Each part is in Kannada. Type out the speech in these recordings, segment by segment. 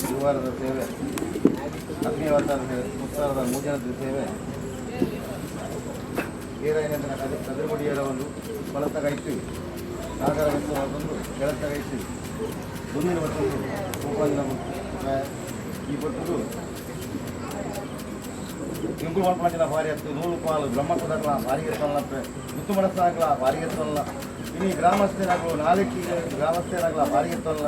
ಗುರುವಾರದ ಸೇವೆ, ಅಗ್ನಿವಾರದ ಮುತ್ತಾರದ ಮೂಜನದ ಸೇವೆ, ಏರಾಯನಂದನ ಕದಿರುಮಡಿಯರ ಒಂದು ಬಳತಗೈತು ನಾಗರ ಒಂದು ಗೆಳತಗೈತು ಮುಂದಿನ ಮತ್ತೊಂದು ಉಪಂದ ಈ ಕೊಟ್ಟು ಇಂಕು ಮಾಡ್ಕೊಂಡಿನ ಭಾರಿ ಹತ್ತು ನೂರು ಪಾಲು ಬ್ರಹ್ಮಪದಗಳ ಭಾರಿಗೆ ತನ್ನಪ್ಪೆ ಮುತ್ತು ಮನಸ್ಸಾಗಲ ಭಾರಿಗೆ ತನ್ನ ಇನಿ ಗ್ರಾಮಸ್ಥರಾಗಲು ನಾಲ್ಕಿ ಗ್ರಾಮಸ್ಥರಾಗಲ ಭಾರಿಗೆ ತನ್ನ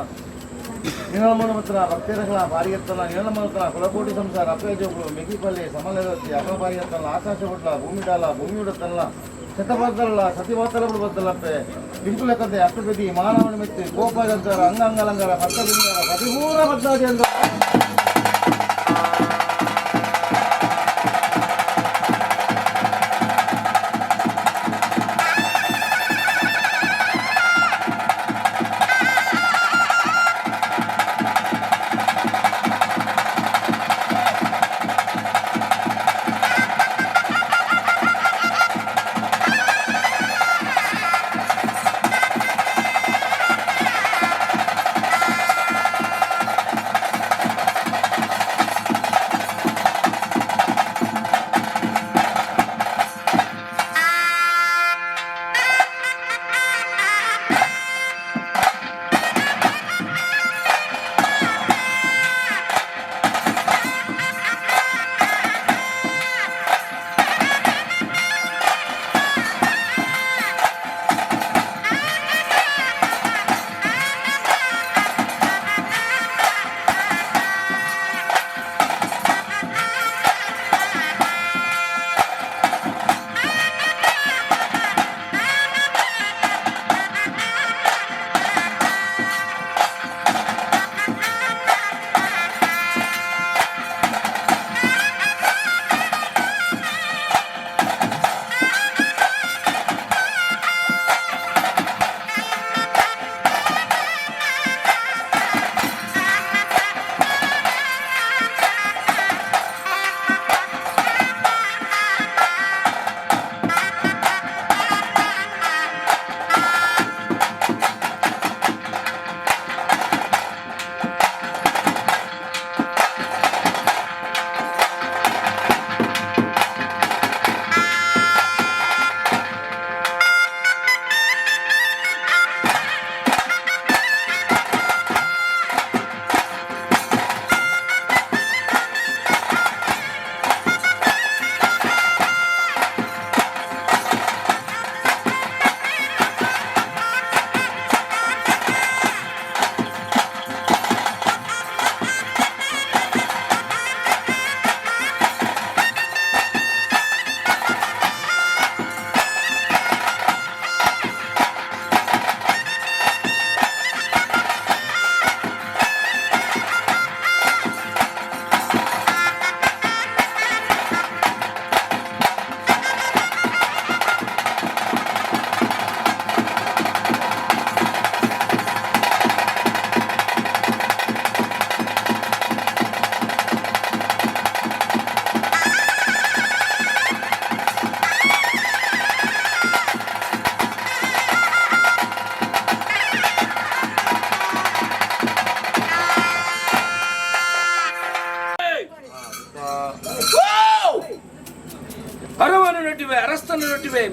ನಿನಮನ ಮಾತ್ರ ಭಕ್ತರಗಳ ಭಾರಿಗೆ ತನ್ನ ನಿನ ಮಾತ್ರ ಕುಲಕೋಟಿ ಸಂಸಾರ ಅಪ್ಪೇಜೋಗಳು ಮೆಗಿಪಲ್ಲಿ ಸಮಲವತಿ ಅಗ ಭಾರಿಗೆ ತನ್ನ ಆಕಾಶ ಹೊಡ್ಲ ಭೂಮಿ ಡಾಲ ಭೂಮಿ ಉಡತಲ್ಲ ಶತಭಾಗಲ್ಲ ಸತಿಭಾತರಗಳು ಬದ್ದಲಪ್ಪೆ ಇಂಕು ಲೆಕ್ಕದೆ ಅಷ್ಟಪದಿ ಮಾನವನ ಮೆತ್ತಿ ಕೋಪಗಂತರ ಅಂಗಾಂಗಲಂಗಾರ ಭಕ್ತಲಿಂಗಾರ ಪ್ರತಿಪೂರ್ಣ ಬದ್ದಾದಿ ಅಂತ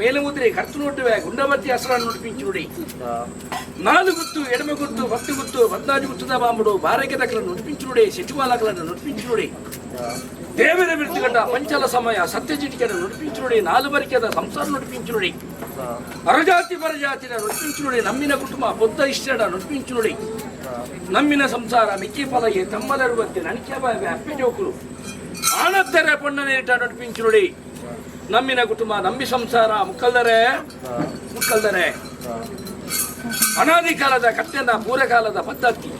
మేలుముద్రే కర్త నోటువే గుండవతి అసరాన్ని నడిపించుడి 4 గుర్తు ఎడమ గుర్తు 10 గుర్తు 14 గుర్తుದ బాంబుడు భార్యకి దగ్గర నడిపించుడే శిశువాలకలను నడిపించుడే ದೇವರ ಬಿರುದುಗಂಡ ಪಂಚಲ ಸಮಯ ಸತ್ಯಜಿಟಿಕೆಯನ್ನು ನುಡಿಪಿಂಚುನುಡಿ 4 ಬರಿಕೆದ ಸಂಸಾರ ನುಡಿಪಿಂಚುನುಡಿ ಅರಜಾತಿ ಪರಜಾತಿನ ನುಡಿಪಿಂಚುನುಡಿ ನಮ್ಮಿನ ಕುಟುಂಬ ಬುದ್ಧ ಇಷ್ಟಡ ನುಡಿಪಿಂಚುನುಡಿ ನಮ್ಮಿನ ಸಂಸಾರ ಮಿಕ್ಕಿ ಫಲಗೆ ತಮ್ಮಲರುವಂತೆ ನನಿಕೆ ಬಾವೆ ಅಪ್ಪೆ ಜೋಕುಲು ಆನತ್ತರ ಪೊಣ್ಣನೇಟ ನುಡಿಪಿಂಚುನುಡಿ ನಮ್ಮಿನ ಕುಟುಂಬ ನಂಬಿ ಸಂಸಾರ ಮುಕ್ಕಲ್ದರೆ ಅನಾದಿ ಕಾಲದ ಕಟ್ಟೆನ ಪೂರಕಾಲದ ಪದ್ಧತಿ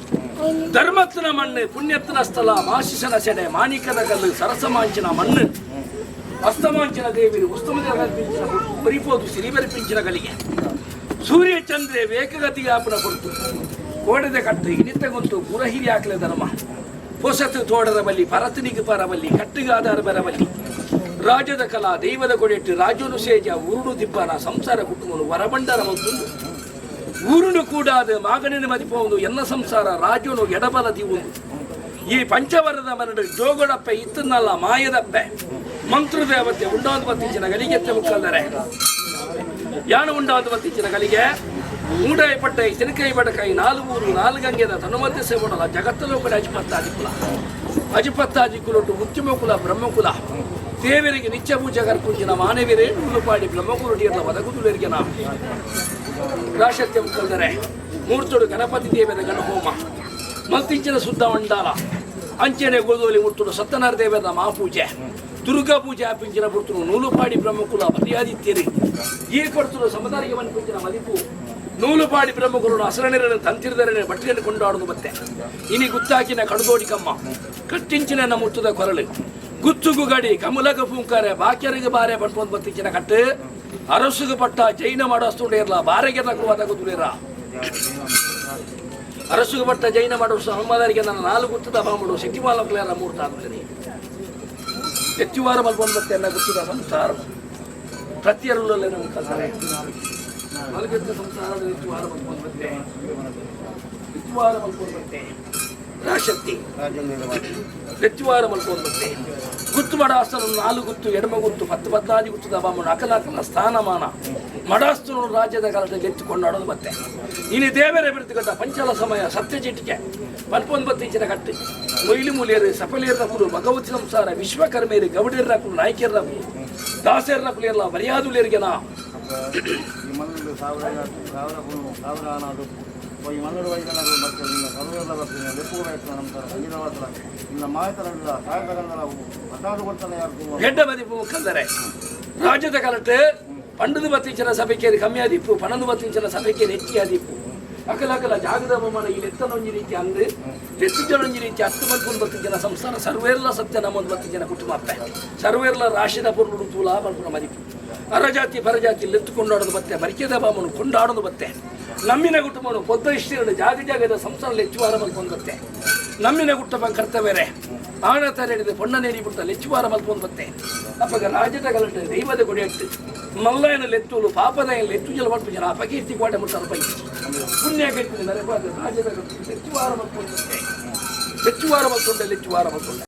ಧರ್ಮತ್ತಿನ ಮಣ್ಣು ಪುಣ್ಯತ್ತಿನ ಸ್ಥಳ ಮಾಶಿಸನ ಸೆಡೆ ಮಾಣಿಕದ ಕಲ್ಲು ಸರಸಮಾಂಚಿನ ಮಣ್ಣು ಅಸ್ತಮಾಂಚಿನ ದೇವಿರು ಉಸ್ತಮದಿಂದ ಬರಿಪೋದು ಸಿರಿಬರಿಪಿಂಚಿನ ಗಲಿಗೆ ಸೂರ್ಯ ಚಂದ್ರೆ ವೇಗಗತಿಗೆ ಆಪಣ ಕೊಡ್ತು ಕೋಡದ ಕಟ್ಟು ಇನಿತ ಗೊಂತು ಪುರ ಹಿರಿ ಹಾಕಲೆ ಧರ್ಮ ಹೊಸತು ತೋಡದ ಬಲ್ಲಿ ಪರತನಿಗೆ ಪರಬಲ್ಲಿ ಕಟ್ಟಿಗಾದಾರ ಬರಬಲ್ಲಿ ರಾಜ್ಯದ ಕಲಾ ದೈವದ ಕೊಡೆಟ್ಟು ರಾಜನು ಸೇಜ ಉರುಡು ದಿಬ್ಬನ ಸಂಸಾರ ಕುಟುಂಬನು ವರಬಂಡರ ಮತ್ತೊಂದು ಊರುನು ಕೂಡ ಮಾಗನಿನ ಮದಿಪೋದು ಎಲ್ಲ ಸಂಸಾರ ರಾಜನು ಎಡಬಲದಿ ಒಂದು ಈ ಪಂಚವರದ ಮರಡು ಜೋಗಡಪ್ಪೆ ಇತ್ತನ್ನಲ್ಲ ಮಾಯದಪ್ಪೆ ಮಂತ್ರದೇವತೆ ಉಂಡಾದು ಬತ್ತಿಂಚಿನ ಗಲಿಗೆತ್ತೆ ಮುಕ್ಕಲ್ದರೆ ಯಾನು ಉಂಡಾದು ಬತ್ತಿಂಚಿನ ಗಲಿಗೆ ಮೂಡಾಯಿ ಪಟ್ಟೈ ತಿನಕೈ ಬಡಕೈ 4 ಊರು 4 ಗಂಗೆದ ತನುಮಧ್ಯೆ ಸೇವಣಲ ಜಗತ್ತಲೋ ಕಡೆ ಅಜಿಪತ್ತಾದಿಕುಲೊಟ್ಟು ಮುಖ್ಯಮಕುಲ ಬ್ರಹ್ಮಕುಲ ದೇವರಿಗೆ ನಿತ್ಯ ಪೂಜೆ ಕರ್ಪುಂಚಿನ ಮಾನವೀರೇ ನೂಲುಪಾಡಿ ಬ್ರಹ್ಮಕುರುಡಿಯಲ್ಲ ಒದಗುದುಲರಿಗೆ ನಾ ರಾಶತ್ಯ ಮುಕ್ಕಲ್ದರೆ ಮೂರ್ತುಡು ಗಣಪತಿ ದೇವರ ಗಣಹೋಮ ಮಲ್ತಿಂಚಿನ ಶುದ್ಧ ಮಂಡಾಲ ಅಂಚನೆ ಗೋಧೋಲಿ ಮುರ್ತುಡು ಸತ್ಯನಾರಾಯಣ ದೇವರ ಮಹಾಪೂಜೆ ದುರ್ಗಾ ಪೂಜೆ ಆಪಿಂಚಿನ ಬರ್ತುಡು ನೂಲುಪಾಡಿ ಬ್ರಹ್ಮಕುಲ ಮರ್ಯಾದಿತ್ಯರಿ ಈ ಕೊಡ್ತುಡು ಸಮುದಾರಿಗೆ ಮನ್ಪಿಂಚಿನ ಮದಿಪು ನೂಲುಪಾಡಿ ಬ್ರಹ್ಮಕುರುಡು ಹಸರಣಿರನ್ನು ತಂತಿರದರನೆ ಬಟ್ಟೆಯನ್ನು ಕೊಂಡಾಡುದು ಮತ್ತೆ ಇನಿ ಗುತ್ತಾಕಿನ ಕಡದೋಡಿ ಕಮ್ಮ ಕಟ್ಟಿಂಚಿನ ಮುತ್ತದ ಕೊರಳು ಗುಚ್ಚುಗು ಗಡಿ ಕಮಲಗ ಪೂಂಕರೆ ಬಾಕ್ಯರಿಗೆ ಬಾರೆ ಪಡ್ಕೊಂಡು ಬತ್ತಿಂಚಿನ ಕಟ್ಟು ಅರಸುಗು ಪಟ್ಟ ಜೈನ ಮಾಡೋಸ್ತುಂಡೆ ಇರಲ್ಲ ಬಾರೆಗೆ ತಗುವದಗುದುಲಿರ ಅರಸುಗು ಪಟ್ಟ ಜೈನ ಮಾಡೋ ಹನುಮದರಿಗೆ ನನ್ನ 4 ಗುತ್ತದ ಬಾಂಬುಡು ಸೆಟ್ಟಿವಾಲ ಪ್ಲೇಯರ ಮೂರ್ತ ಆಗ್ತದೆ ಎತ್ತಿವಾರ ಮಲ್ಕೊಂಡು ಬತ್ತೆ ಎಲ್ಲ ಗುತ್ತದ ಸಂಸಾರ ಪ್ರತಿಯರಲ್ಲೇ ನಮ್ಗೆ ಕಲ್ತಾರೆ ಮಲಗಿದ್ದ ಸಂಸಾರದ ಎತ್ತಿವಾರ ಮಲ್ಕೊಂಡು ಬತ್ತೆ ರಾಶಕ್ತಿ ಎತ್ತಿವಾರ ಮಲ್ಕೊಂಡು ಬತ್ತೆ ಗುತ್ತು ಮಡಾಸ್ತನು 4 ಗುತ್ತು ಎಡಮ ಗುತ್ತು 10 14 ಗುತ್ತದ ಬಾಂಬುಡು ಅಕಲಕಲ ಸ್ಥಾನಮಾನ ಮಡಾಸ್ತನು ರಾಜ್ಯದ ಕಾಲದಲ್ಲಿ ಎತ್ತಿಕೊಂಡಾಡೋದು ಮತ್ತೆ ಇನ್ನು ದೇವರ ಬಿರುದುಗಟ್ಟ ಪಂಚಲ ಸಮಯ ಸತ್ಯಜಿಟಿಕೆ ಪನ್ಪೊಂದು ಬತ್ತಿಂಚಿನ ಕಟ್ಟು ಮೊಯ್ಲು ಮೂಲಿಯರು ಸಫಲಿಯರ ಕುಲು ಭಗವತಿ ಸಂಸಾರ ವಿಶ್ವಕರ್ಮೇರಿ ಗೌಡಿಯರ ಕುಲು ನಾಯಕಿಯರ ಕುಲು ದಾಸರ ಕುಲು ಎಲ್ಲ ಮರ್ಯಾದುಲಿಯರಿಗೆ ನಾ ಹೆಡ್ಡ ಮದಿಪು ಮುಕ್ಕಂದರೆ ರಾಜ್ಯದ ಕಲಟ್ಟು 12 ಬತ್ತಿಂಚಿನ ಸಭೆಕೇರಿ ಕಮ್ಮಿ ಆದಿಪ್ಪು 12 ಬತ್ತಿಂಚಿನ ಸಭೆಕೇರಿ ಹೆಚ್ಚಿ ಆದಿಪ್ಪು ಅಕಲಕಲ ಜಾಗದ ಬೊಮ್ಮನ ಇಲ್ಲಿ ಎತ್ತನೊಂಜಿ ರೀತಿ ಅಂದ್ರೆ ಎತ್ತಿಜನೊಂಜಿ ರೀತಿ 10 ಮಂದಿ ಬತ್ತಿಂಚಿನ ಸಂಸಾರ ಸರ್ವೇರ್ಲ ಸತ್ಯ ನಮ್ಮೊಂದು ಬತ್ತಿಂಚಿನ ಕುಟುಂಬ ಅಪ್ಪೆ ಸರ್ವೇರ್ಲ ರಾಶಿದ ಪುರುಡು ತೂಲ ಬಲ್ಪುನ ಮದಿಪು ಅರಜಾತಿ ಪರಜಾತಿ ಎತ್ತುಕೊಂಡಾಡೋದು ಬತ್ತೆ ಮರಿಕೆದ ಬಾಮನು ಕೊಂಡಾಡೋದು ಬತ್ತೆ ನಮ್ಮಿನ ಕುಟುಂಬನು ಪೊದ್ದ ಇಷ್ಟ ಜಾಗದ ಸಂಸಾರ ಹೆಚ್ಚುವಾರ ಮಲ್ಕೊಂಡು ಬತ್ತೆ ನಮ್ಮಿನ ಕುಟುಂಬ ಕರ್ತವ್ಯರೇ ಆಣ ತರೆಡಿದ ಪೊಣ್ಣ ನೇರಿ ಬಿಡ್ತ ಲೆಚ್ಚುವಾರ ಮಲ್ಕೊಂಡು ಬತ್ತೆ ಅಪ್ಪಗ ರಾಜ್ಯದ ಗಲಟೆ ದೈವದ ಕೊಡೆಯಟ್ಟು ಮಲ್ಲಯನ ಲೆತ್ತುಲು ಪಾಪದ ಲೆತ್ತು ಜಲ ಮಲ್ಪು ಜನ ಅಪಕೀರ್ತಿ ಕೋಟೆ ಮುಟ್ಟಾರ ಪೈ ಪುಣ್ಯ ಕೆಟ್ಟಿದೆ ನರೆಪಾದ ರಾಜ್ಯದ ಲೆಚ್ಚುವಾರ ಮಲ್ಕೊಂಡು ಬತ್ತೆ ಲೆಚ್ಚುವಾರ ಮಲ್ಕೊಂಡೆ